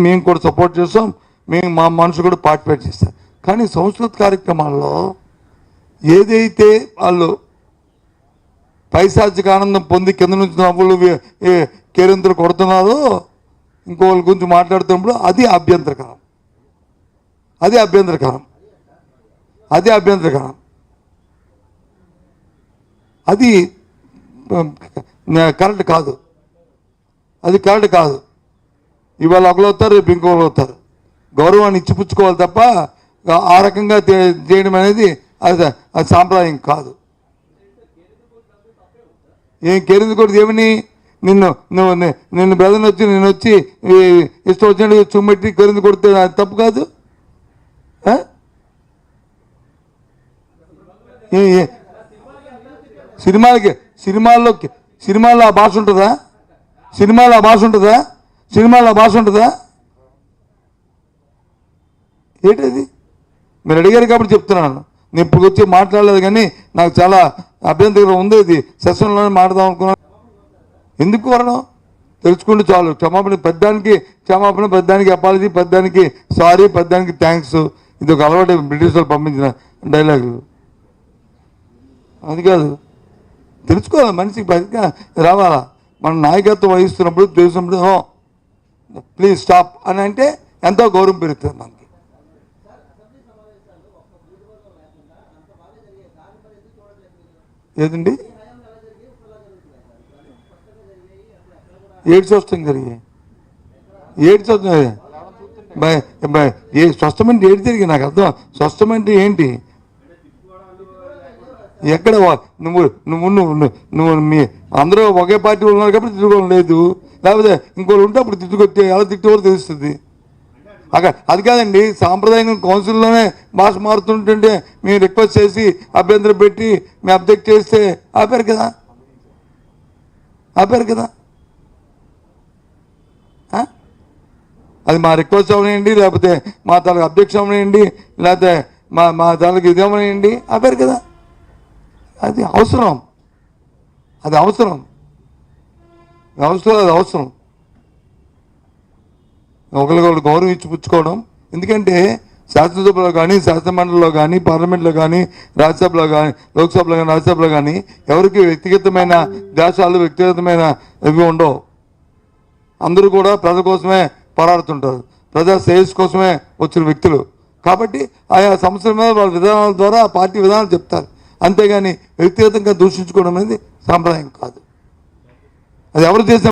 మేము కూడా సపోర్ట్ చేస్తాం, మేము మా మనుషులు కూడా పార్టిసిపేట్ చేస్తాం. కానీ సంస్కృత కార్యక్రమాల్లో ఏదైతే వాళ్ళు పైశాచిక ఆనందం పొంది కింద నుంచి నవ్వులు కేరింతలు కొడుతున్నారో ఇంకోళ్ళ గురించి మాట్లాడుతున్నప్పుడు అది అభ్యంతరకరం, అది అభ్యంతరకరం, అది అభ్యంతరకరం. అది కరెక్ట్ కాదు, అది కరెక్ట్ కాదు. ఇవాళ ఒకరు అవుతారు, రేపు ఇంకొకరు అవుతారు. గౌరవాన్ని ఇచ్చిపుచ్చుకోవాలి తప్ప ఆ రకంగా చేయడం అనేది అది సాంప్రదాయం కాదు. ఏం కేరిందుకూడదు ఏమని? నిన్ను బ్రదర్ని వచ్చి నేను వచ్చి ఇష్టం వచ్చినట్టు చుమ్మెట్టి కేరిందు కొడితే అది తప్పు కాదు. సినిమాల్లో ఆ భాష ఉంటుందా? సినిమాలో ఆ భాష ఉంటుందా? సినిమాలో ఆ భాష ఉంటుందా? ఏంటది? మీరు అడిగారు కాబట్టి చెప్తున్నాను. నేను ఇప్పుడు వచ్చి మాట్లాడలేదు, కానీ నాకు చాలా అభ్యంతరం ఉంది. ఇది సెషన్లోనే మాట్లాడదాం అనుకున్నాను. ఎందుకు వరణం? తెలుసుకుంటే చాలు. క్షమాపణ పెద్దానికి క్షమాపణ, పెద్దానికి అపాలజీ, పెద్దానికి సారీ, పెద్దానికి థ్యాంక్స్. ఇది ఒక అలవాటు బ్రిటిష్ వాళ్ళు పంపించిన డైలాగులు. అది కాదు, తెలుసుకోవాలి. మనిషికి బతిగా రావాలా. మన నాయకత్వం వహిస్తున్నప్పుడు చూసినప్పుడు ప్లీజ్ స్టాప్ అని అంటే ఎంతో గౌరవం పెరుగుతుంది మనకి. ఏదండి? ఏడు స్వస్థం జరిగాయి, ఏడు స్వస్థం ఏ స్వస్థం అంటే ఏడు జరిగి నాకు అర్థం. స్వస్థం అంటే ఏంటి? ఎక్కడ నువ్వు నువ్వు నువ్వు నువ్వు మీ అందరూ ఒకే పార్టీ ఉన్నారు కాబట్టి తిట్టుకోవడం లేదు. లేకపోతే ఇంకోళ్ళు ఉంటే అప్పుడు తిట్టుకొచ్చే ఎలా తిట్టుకోవాలో తెలుస్తుంది. అక్కడ అది కాదండి, సాంప్రదాయంగా కౌన్సిల్లోనే భాష మారుతుంటుంటే మేము రిక్వెస్ట్ చేసి అభ్యంతరం పెట్టి మేము అబ్జెక్ట్ చేస్తే ఆపారు కదా, ఆపారు కదా. అది మా రిక్వెస్ట్ అవనివ్వండి, లేకపోతే మా తాలూకు అబ్జెక్షన్ అవనివ్వండి, లేకపోతే మా తాలూకు ఇది అవనివ్వండి, ఆపారు కదా. అది అవసరం, అది అవసరం, అది అవసరం. ఒకరికొకరు గౌరవం ఇచ్చి పుచ్చుకోవడం. ఎందుకంటే శాసనసభలో కానీ, శాసనమండలిలో కానీ, పార్లమెంట్లో కానీ, రాజ్యసభలో కానీ, లోక్సభలో కానీ, రాజ్యసభలో కానీ ఎవరికి వ్యక్తిగతమైన దేశాలు, వ్యక్తిగతమైన ఇవి ఉండవు. అందరూ కూడా ప్రజల కోసమే పోరాడుతుంటారు, ప్రజా శ్రేయస్సు కోసమే వచ్చిన వ్యక్తులు. కాబట్టి ఆయా సంస్థల మీద వాళ్ళ విధానాల ద్వారా పార్టీ విధానాలు చెప్తారు. అంతేగాని వ్యక్తిగతంగా దూషించుకోవడం అనేది సాంప్రదాయం కాదు. అది ఎవరు చేసిన